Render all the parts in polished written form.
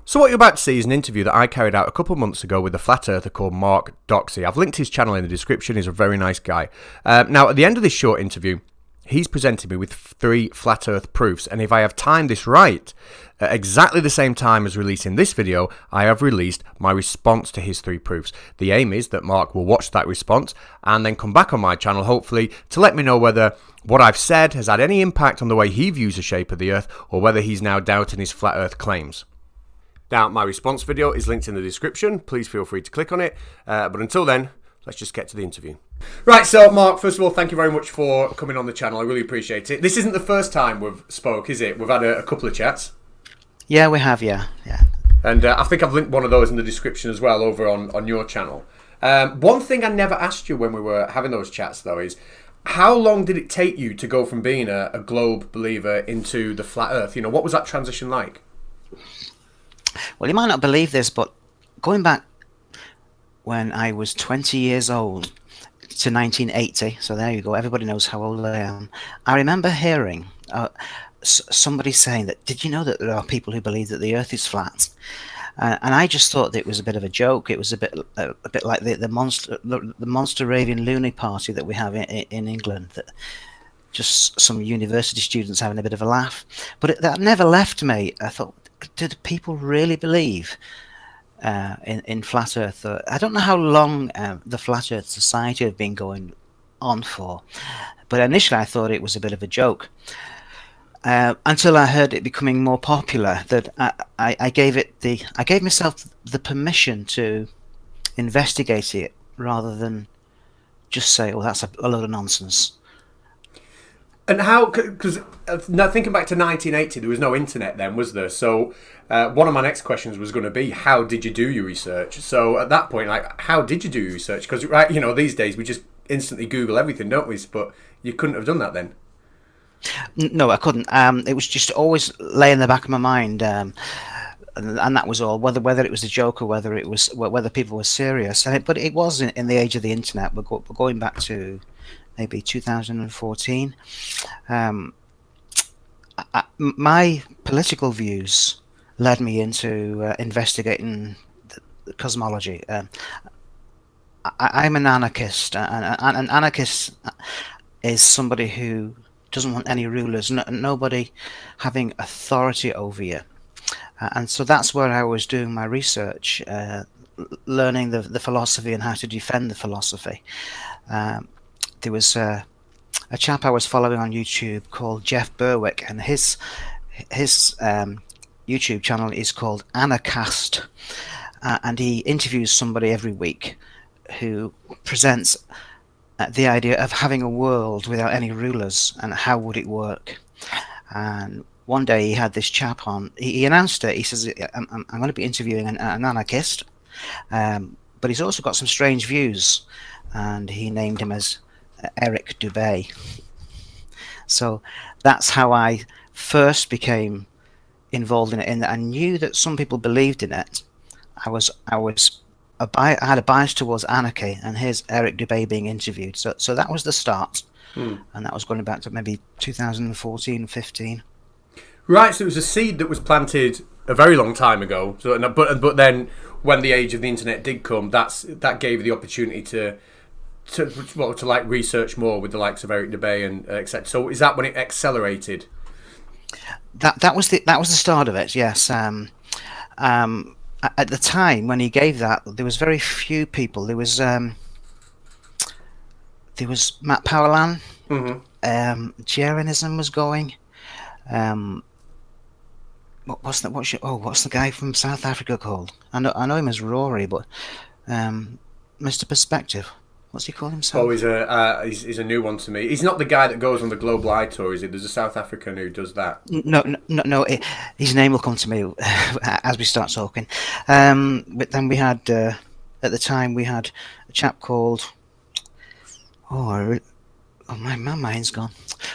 So what you're about to see is an interview that I carried out a couple of months ago with a flat earther called Mark Doxey. I've linked his channel in the description. He's a very nice guy. Now, at the end of this short interview, he's presented me with 3 flat earth proofs, and if I have timed this right, at exactly the same time as releasing this video, I have released my response to his 3 proofs. The aim is that Mark will watch that response and then come back on my channel, hopefully, to let me know whether what I've said has had any impact on the way he views the shape of the earth, or whether he's now doubting his flat earth claims. Now, my response video is linked in the description. Please feel free to click on it. But until then, let's just get to the interview. Right, so Mark, first of all, thank you very much for coming on the channel. I really appreciate it. This isn't the first time we've spoke, is it? We've had a couple of chats. Yeah, we have, yeah. And I think I've linked one of those in the description as well over on your channel. One thing I never asked you when we were having those chats, though, is how long did it take you to go from being a globe believer into the flat earth? You know, what was that transition like? Well, you might not believe this, but going back when I was 20 years old to 1980, so there you go, everybody knows how old I am, I remember hearing somebody saying that, did you know that there are people who believe that the earth is flat? And I just thought that it was a bit of a joke. It was a bit like the monster raving loony party that we have in England, that just some university students having a bit of a laugh. But that never left me. I thought, did people really believe in flat earth? I don't know how long the Flat Earth Society have been going on for, but initially I thought it was a bit of a joke, until I heard it becoming more popular. That I gave myself the permission to investigate it rather than just say, "Oh, that's a load of nonsense." And how, because now thinking back to 1980, there was no internet then, was there? So one of my next questions was going to be, how did you do your research? So at that point, like, how did you do your research? Because, right, you know, these days we just instantly Google everything, don't we? But you couldn't have done that then. No, I couldn't. It was just always lay in the back of my mind, and that was all. Whether it was a joke or whether people were serious. But it was in the age of the internet. We're going back to maybe 2014. My political views led me into investigating the cosmology. I'm an anarchist, and an anarchist is somebody who doesn't want any rulers, nobody having authority over you. And so that's where I was doing my research, learning the philosophy and how to defend the philosophy. There was a chap I was following on YouTube called Jeff Berwick, and his YouTube channel is called Anarchast, and he interviews somebody every week who presents the idea of having a world without any rulers and how would it work. And one day he had this chap on. He announced it. He says, I'm going to be interviewing an anarchist, but he's also got some strange views, and he named him as Eric Dubay. So that's how I first became involved in it. And I knew that some people believed in it. I had a bias towards anarchy, and here's Eric Dubay being interviewed. So that was the start, and that was going back to maybe 2014, 15. Right, so it was a seed that was planted a very long time ago. So, but then when the age of the internet did come, that gave you the opportunity to like research more with the likes of Eric Dubay and etc. So is that when it accelerated? That was the start of it. Yes. At the time when he gave that, there was very few people. There was Matt Powerland. Jeranism was going. What's the guy from South Africa called? I know him as Rory, but Mr. Perspective. What's he called himself? Oh, he's a new one to me. He's not the guy that goes on the Global Eye tour, is he? There's a South African who does that. No. His name will come to me as we start talking. But then we had, at the time, we had a chap called. My mind's gone.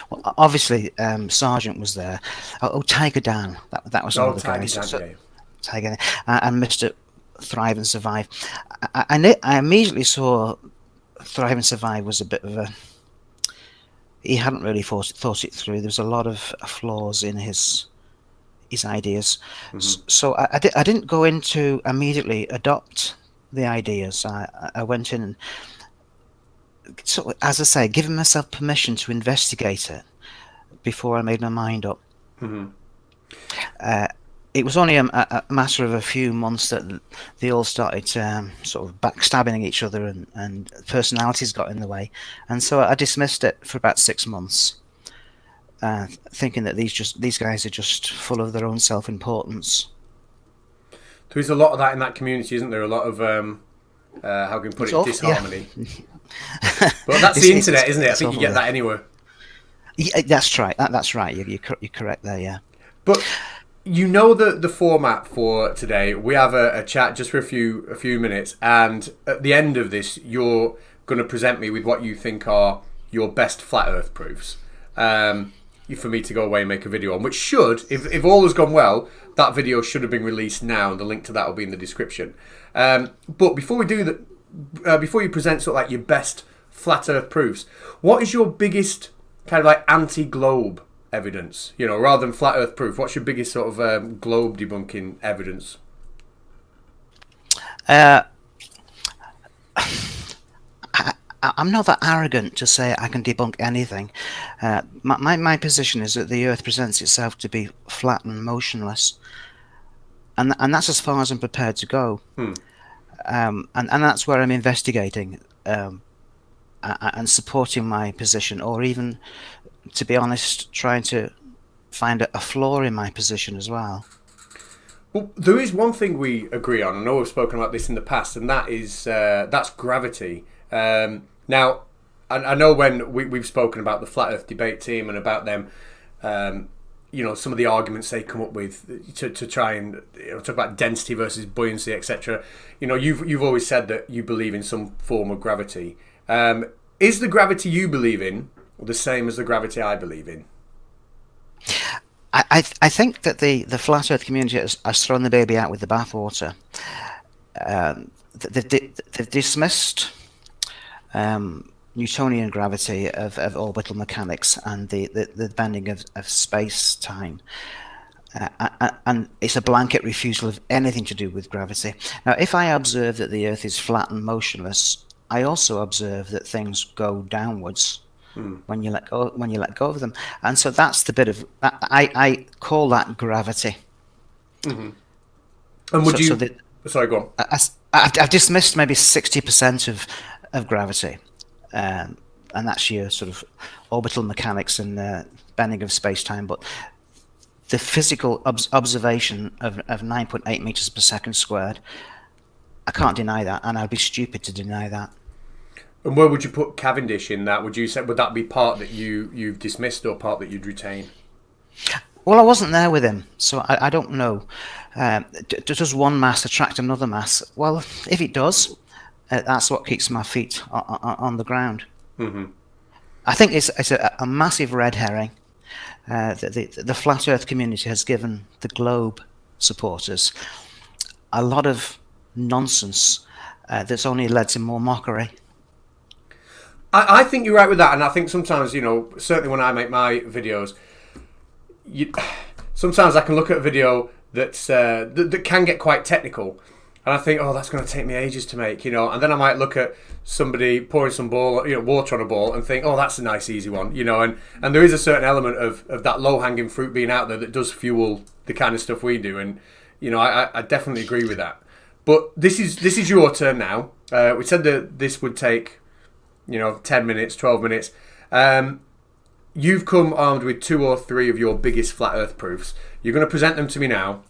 Well, obviously, Sergeant was there. Tiger Dan. That was one of the guys. Tiger and Mr. Thrive and Survive. I immediately saw Thrive and Survive was a bit of a... He hadn't really thought it through. There was a lot of flaws in his his ideas. So I didn't go in to immediately adopt the ideas. I went in and, sort of, as I say, giving myself permission to investigate it before I made my mind up. It was only a matter of a few months that they all started sort of backstabbing each other, and personalities got in the way, and so I dismissed it for about 6 months, thinking that these guys are just full of their own self-importance. There is a lot of that in that community, isn't there? A lot of how can we put it, disharmony. Yeah. But that's the internet, isn't it? I think you get that anywhere. Yeah, that's right. That's right. You're correct there. Yeah. But you know the format for today. We have a chat just for a few minutes, and at the end of this, you're going to present me with what you think are your best flat Earth proofs. For me to go away and make a video on, which should, if all has gone well, that video should have been released now, and the link to that will be in the description. But before we do that, before you present sort of like your best flat Earth proofs, what is your biggest kind of like anti-globe evidence? You know, rather than flat Earth proof, what's your biggest sort of globe debunking evidence? I'm not that arrogant to say I can debunk anything. My position is that the Earth presents itself to be flat and motionless, and that's as far as I'm prepared to go. And that's where I'm investigating and supporting my position, or even, to be honest, trying to find a flaw in my position as well. Well, there is one thing we agree on. I know we've spoken about this in the past, and that's gravity. Now, I know when we've spoken about the Flat Earth debate team and about them, some of the arguments they come up with to try and talk about density versus buoyancy, etc. You've always said that you believe in some form of gravity. Is the gravity you believe in the same as the gravity I believe in? I think that the Flat Earth community has thrown the baby out with the bathwater. They've dismissed Newtonian gravity of orbital mechanics and the bending of space-time. And it's a blanket refusal of anything to do with gravity. Now, if I observe that the Earth is flat and motionless, I also observe that things go downwards when you let go of them, and so that's the bit of I call that gravity. And would sorry, go on. I've dismissed maybe 60% of gravity, and that's your sort of orbital mechanics and bending of space-time, but the physical observation of 9.8 meters per second squared, I can't deny that, and I'd be stupid to deny that. And where would you put Cavendish in that? Would that be part that you've dismissed or part that you'd retain? Well, I wasn't there with him, so I don't know. Does one mass attract another mass? Well, if it does, that's what keeps my feet on the ground. I think it's a massive red herring. The Flat Earth community has given the globe supporters a lot of nonsense that's only led to more mockery. I think you're right with that, and I think sometimes, certainly when I make my videos, sometimes I can look at a video that can get quite technical, and I think, oh, that's going to take me ages to make, and then I might look at somebody pouring some water on a ball and think, oh, that's a nice easy one, and there is a certain element of that low-hanging fruit being out there that does fuel the kind of stuff we do, and I definitely agree with that. But this is your turn now. We said that this would take 10 minutes, 12 minutes. You've come armed with 2 or 3 of your biggest flat Earth proofs. You're going to present them to me now,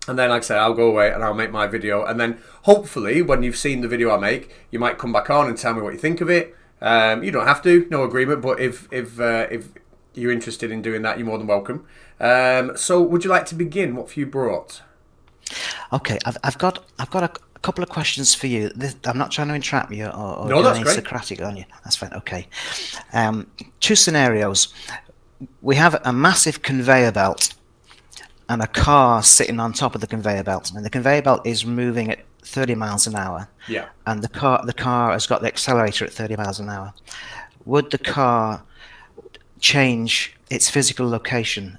and then, like I say, I'll go away and I'll make my video, and then hopefully when you've seen the video I make, you might come back on and tell me what you think of it. You don't have to, no agreement, but if you're interested in doing that, you're more than welcome. So would you like to begin? What have you brought? Okay, I've got a couple of questions for you. I'm not trying to entrap you or no, that's any great. Socratic on you. That's fine. Okay. 2 scenarios. We have a massive conveyor belt and a car sitting on top of the conveyor belt, and the conveyor belt is moving at 30 miles an hour. Yeah. And the car has got the accelerator at 30 miles an hour. Would the car change its physical location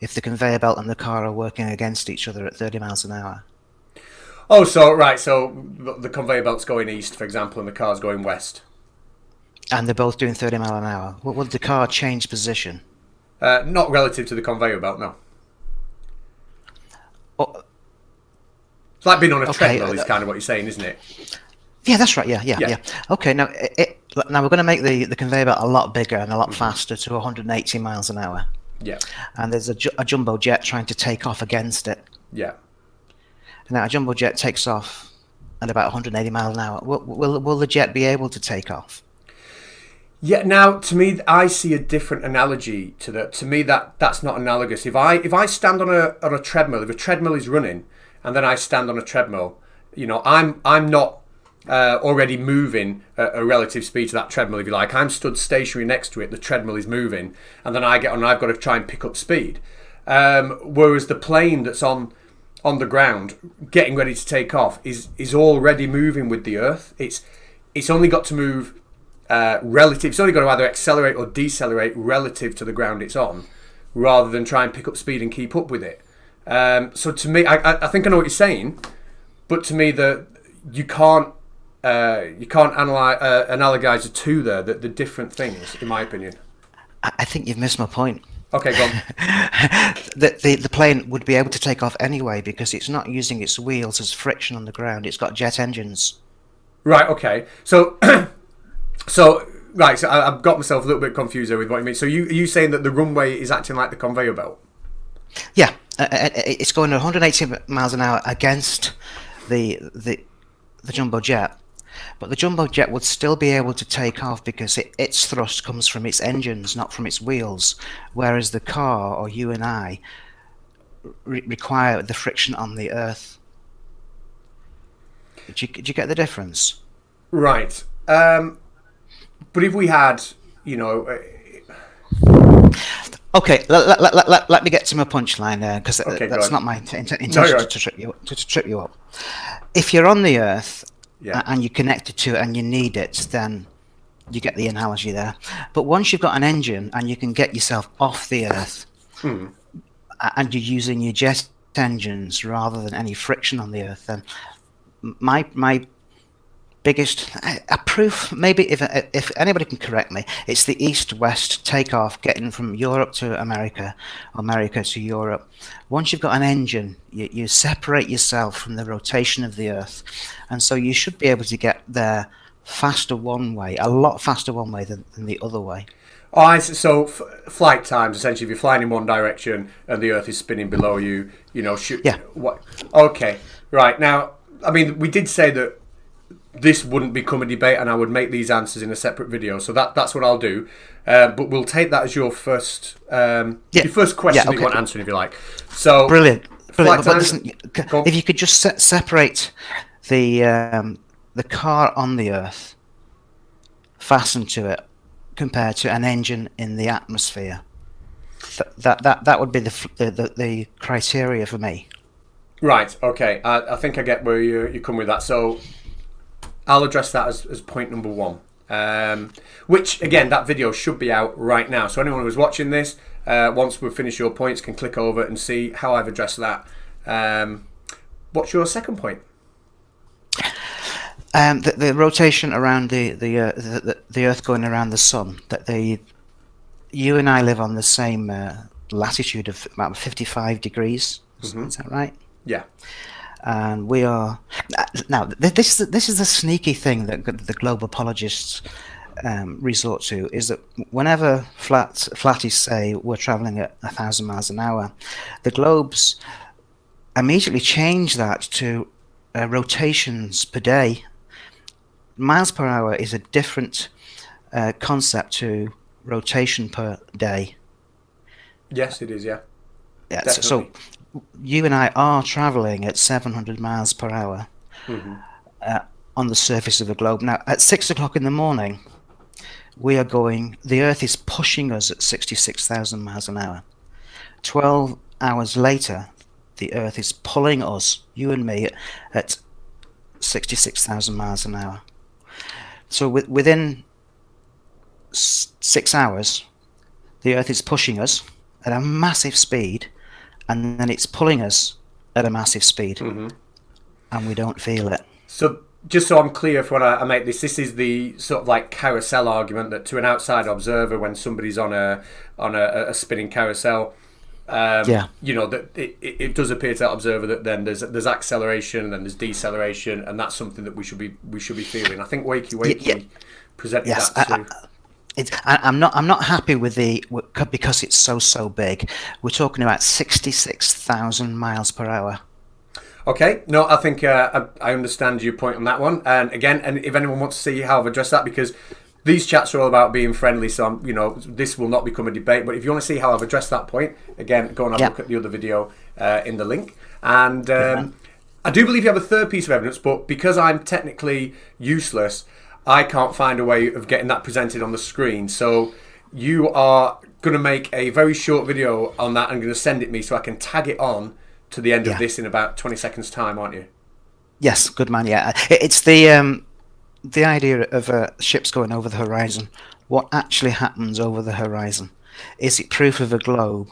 if the conveyor belt and the car are working against each other at 30 miles an hour. Oh, so right, so the conveyor belt's going east, for example, and the car's going west. And they're both doing 30 mile an hour. Would the car change position? Not relative to the conveyor belt, no. Oh, It's like being on a okay, treadmill is kind of what you're saying, isn't it? yeah, that's right. Yeah. Okay, now now we're going to make the conveyor belt a lot bigger and a lot faster to 180 miles an hour. Yeah. And there's a jumbo jet trying to take off against it. Yeah. Now a jumbo jet takes off at about 180 miles an hour. Will the jet be able to take off? Yeah. Now, to me, I see a different analogy to that. To me, that's not analogous. If I stand on a treadmill, if a treadmill is running, and then I stand on a treadmill, I'm not already moving at a relative speed to that treadmill, if you like. I'm stood stationary next to it, the treadmill is moving, and then I get on and I've got to try and pick up speed. Whereas the plane that's on the ground, getting ready to take off, is already moving with the Earth. It's only got to move relative. It's only got to either accelerate or decelerate relative to the ground it's on, rather than try and pick up speed and keep up with it. So to me, I think I know what you're saying, but to me, you can't analogize the two there. The different things, in my opinion. I think you've missed my point. Okay, go on. The plane would be able to take off anyway because it's not using its wheels as friction on the ground. It's got jet engines. Right. Okay. So, right. So I've got myself a little bit confused there with what you mean. So are you saying that the runway is acting like the conveyor belt? Yeah, it's going at 180 miles an hour against the jumbo jet, but the jumbo jet would still be able to take off because its thrust comes from its engines, not from its wheels, whereas the car, or you and I, require the friction on the Earth. Did you get the difference? Right. But if we had, Okay, let me get to my punchline there, because that's not my intention to trip you up. If you're on the Earth and you're connected to it and you need it, then you get the analogy there. But once you've got an engine and you can get yourself off the Earth, and you're using your jet engines rather than any friction on the Earth, then my biggest proof, maybe if anybody can correct me, it's the east-west takeoff, getting from Europe to America, America to Europe. Once you've got an engine, you separate yourself from the rotation of the Earth, and so you should be able to get there faster one way, a lot faster one way than the other way. Oh, so flight times, essentially, if you're flying in one direction and the Earth is spinning below you, Yeah. What? Okay, right. Now, I mean, we did say that this wouldn't become a debate, and I would make these answers in a separate video. So that's what I'll do. But we'll take that as your first question that you want answering, if you like. So brilliant. But times, listen, if you could just separate the car on the Earth, fastened to it, compared to an engine in the atmosphere, that would be the criteria for me. Right. Okay. I think I get where you come with that. So I'll address that as point number one. Which, again, that video should be out right now. So anyone who's watching this, once we've finished your points, can click over and see how I've addressed that. What's your second point? The rotation around the Earth going around the Sun. That you and I live on the same latitude of about 55 degrees. Mm-hmm. Is that right? Yeah. And we are now. This is the sneaky thing that the globe apologists resort to, is that whenever flatties say we're traveling at 1,000 miles an hour, the globes immediately change that to rotations per day. Miles per hour is a different concept to rotation per day. Yes, it is. Yeah. Yeah. So you and I are traveling at 700 miles per hour on the surface of the globe. Now, at 6 o'clock in the morning, the Earth is pushing us at 66,000 miles an hour. 12 hours later, the Earth is pulling us, you and me, at 66,000 miles an hour. So within 6 hours, the Earth is pushing us at a massive speed, and then it's pulling us at a massive speed, and we don't feel it. So just so I'm clear for when I make this is the sort of like carousel argument that to an outside observer, when somebody's on a spinning carousel, you know, that it does appear to that observer that then there's acceleration and then there's deceleration, and that's something that we should be feeling. I think Wakey presented that too. I'm not happy with because it's so big. We're talking about 66,000 miles per hour. Okay, no, I think I understand your point on that one. And again, and if anyone wants to see how I've addressed that, because these chats are all about being friendly, so this will not become a debate. But if you want to see how I've addressed that point, again, go and have a look at the other video in the link. And I do believe you have a third piece of evidence, but because I'm technically useless, I can't find a way of getting that presented on the screen. So you are going to make a very short video on that and going to send it me so I can tag it on to the end of this in about 20 seconds time, aren't you? Yes, good man. Yeah, it's the idea of ships going over the horizon. What actually happens over the horizon? Is it proof of a globe,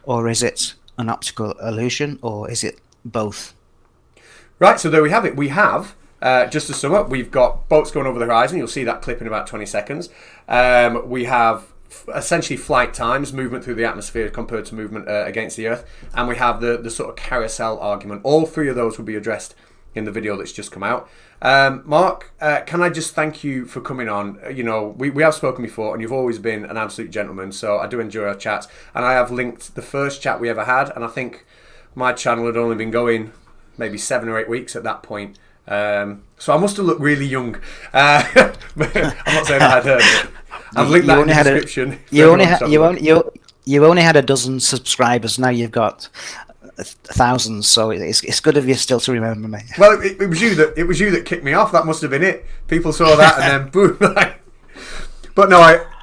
or is it an optical illusion, or is it both? Right, so there we have it. We have, just to sum up, we've got boats going over the horizon. You'll see that clip in about 20 seconds. We have essentially flight times, movement through the atmosphere compared to movement against the Earth, and we have the sort of carousel argument. All three of those will be addressed in the video that's just come out. Mark, can I just thank you for coming on? You know, we have spoken before, and you've always been an absolute gentleman, so I do enjoy our chats. And I have linked the first chat we ever had, and I think my channel had only been going maybe 7 or 8 weeks at that point. So I must have looked really young. I'm not saying I had heard it. I've linked that in the description. You only had a dozen subscribers. Now you've got thousands. So it's good of you still to remember me. Well, it was you that kicked me off. That must have been it. People saw that and then boom. But no,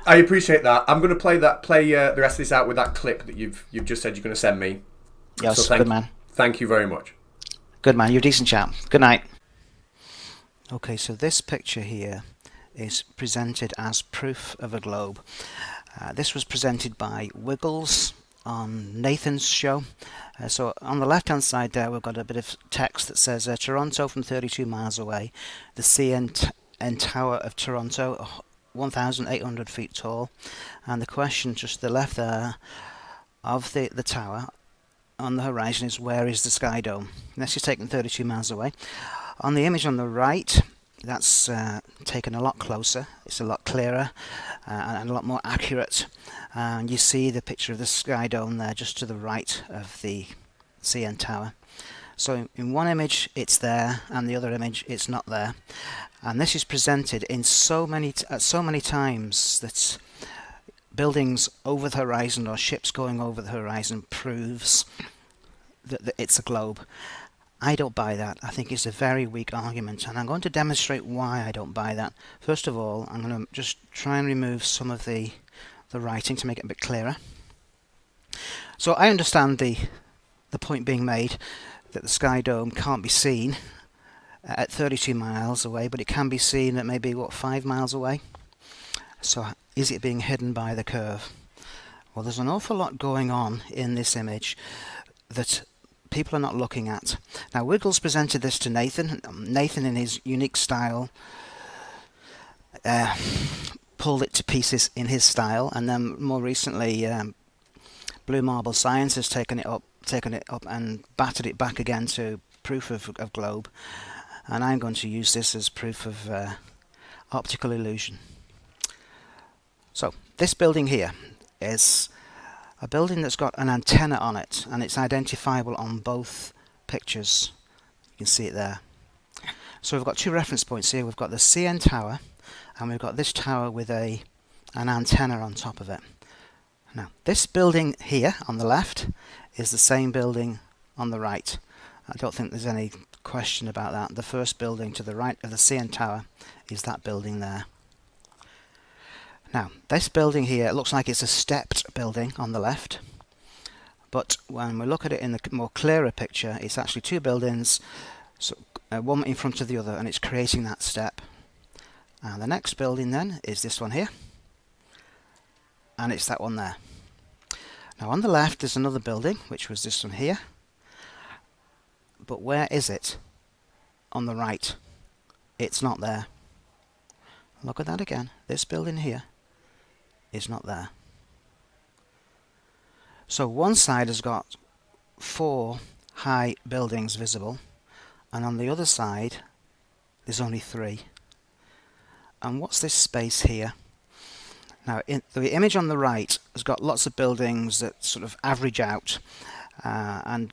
I appreciate that. I'm going to play the rest of this out with that clip that you've just said you're going to send me. Yes, so good man. Thank you very much. Good man. You're a decent chap. Good night. Okay, so this picture here is presented as proof of a globe. This was presented by Wiggles on Nathan's show. So on the left hand side there we've got a bit of text that says Toronto from 32 miles away, the CN Tower of Toronto, 1,800 feet tall, and the question just to the left there of the tower on the horizon is, where is the Sky Dome? And this is taken 32 miles away. On the image on the right, that's taken a lot closer, it's a lot clearer and a lot more accurate, and you see the picture of the Sky Dome there just to the right of the CN Tower. So in one image it's there, and the other image it's not there, and this is presented in so many times that buildings over the horizon or ships going over the horizon proves that it's a globe. I don't buy that. I think it's a very weak argument, and I'm going to demonstrate why I don't buy that. First of all, I'm going to just try and remove some of the writing to make it a bit clearer. So I understand the point being made that the Sky Dome can't be seen at 32 miles away, but it can be seen at maybe 5 miles away. So is it being hidden by the curve? Well, there's an awful lot going on in this image that people are not looking at. Now, Wiggles presented this to Nathan. Nathan, in his unique style, pulled it to pieces in his style, and then more recently, Blue Marble Science has taken it up and battered it back again to proof of globe. And I'm going to use this as proof of optical illusion. So this building here is a building that's got an antenna on it, and it's identifiable on both pictures. You can see it there. So we've got two reference points here. We've got the CN Tower, and we've got this tower with an antenna on top of it. Now, this building here on the left is the same building on the right. I don't think there's any question about that. The first building to the right of the CN Tower is that building there. Now, this building here, it looks like it's a stepped building on the left, but when we look at it in the more clearer picture, it's actually two buildings, so, one in front of the other, and it's creating that step. And the next building then is this one here, and it's that one there. Now on the left there's another building, which was this one here. But where is it? On the right. It's not there. Look at that again. This building here is not there. So one side has got 4 high buildings visible, and on the other side there's only 3. And what's this space here? Now, the image on the right has got lots of buildings that sort of average out, and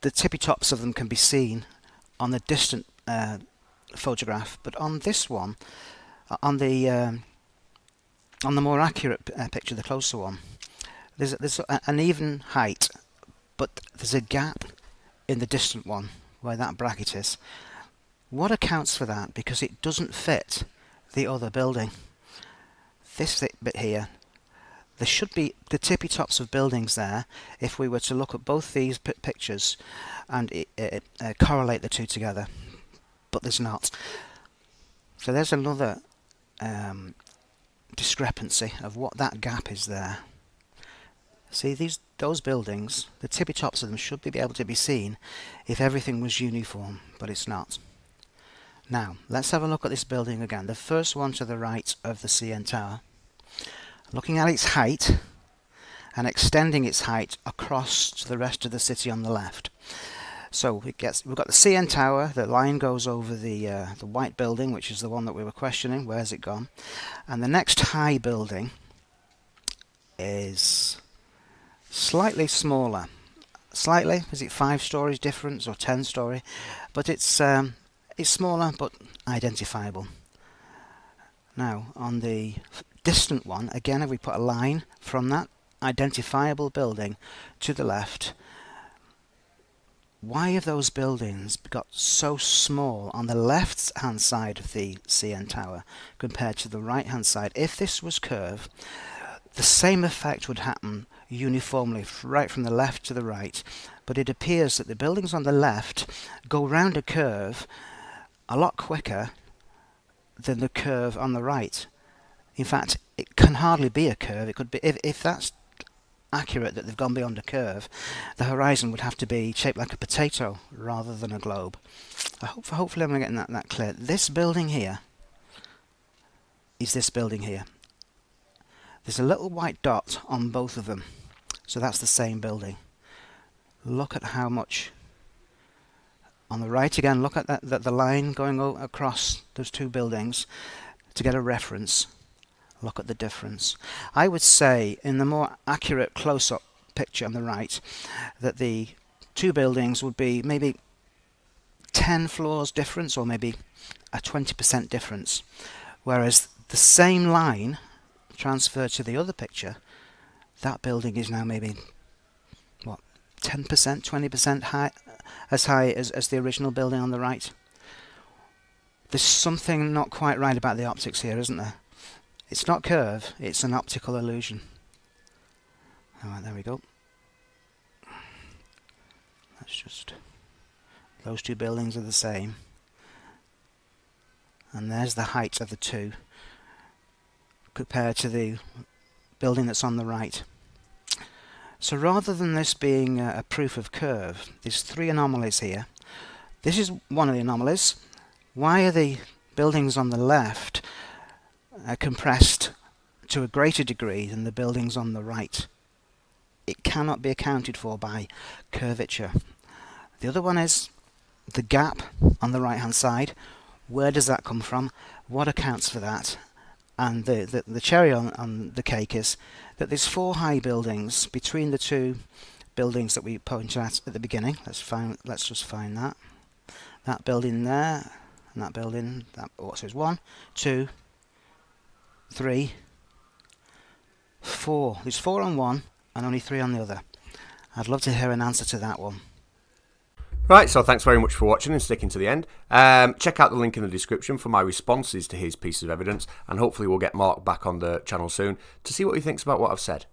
the tippy tops of them can be seen on the distant photograph. But on this one, on the more accurate picture, the closer one, there's an even height, but there's a gap in the distant one where that bracket is. What accounts for that? Because it doesn't fit the other building. This bit here, there should be the tippy tops of buildings there if we were to look at both these pictures and correlate the two together, but there's not. So there's another discrepancy of what that gap is there. See, those buildings, the tippy tops of them should be able to be seen if everything was uniform, but it's not. Now, let's have a look at this building again. The first one to the right of the CN Tower. Looking at its height and extending its height across to the rest of the city on the left. So we've got the CN Tower. The line goes over the white building, which is the one that we were questioning. Where's it gone? And the next high building is slightly smaller. Slightly, is it 5 stories difference or 10 story? But it's smaller but identifiable. Now on the distant one, again, if we put a line from that identifiable building to the left, why have those buildings got so small on the left hand side of the CN Tower compared to the right hand side? If this was curved, the same effect would happen uniformly right from the left to the right, but it appears that the buildings on the left go round a curve a lot quicker than the curve on the right. In fact, it can hardly be a curve. It could be, if that's accurate, that they've gone beyond a curve, the horizon would have to be shaped like a potato rather than a globe. Hopefully I'm getting that clear. This building here is this building here. There's a little white dot on both of them, so that's the same building. Look at how much. On the right again, look at the line going across those two buildings to get a reference. Look at the difference. I would say in the more accurate close-up picture on the right that the two buildings would be maybe 10 floors difference, or maybe a 20% difference, whereas the same line transferred to the other picture, that building is now maybe 10%, 20% high, as high as the original building on the right. There's something not quite right about the optics here, isn't there? It's not curve, it's an optical illusion. Alright, there we go. That's just, those two buildings are the same. And there's the height of the two compared to the building that's on the right. So rather than this being a proof of curve, there's 3 anomalies here. This is one of the anomalies. Why are the buildings on the left compressed to a greater degree than the buildings on the right? It cannot be accounted for by curvature. The other one is the gap on the right hand side. Where does that come from? What accounts for that? And the cherry on the cake is that there's 4 high buildings between the 2 buildings that we pointed at the beginning. Let's just find that. That building there, and that building, so it's 1, 2, 3, 4. There's 4 on one and only 3 on the other. I'd love to hear an answer to that one. Right, so thanks very much for watching and sticking to the end. Check out the link in the description for my responses to his pieces of evidence, and hopefully we'll get Mark back on the channel soon to see what he thinks about what I've said.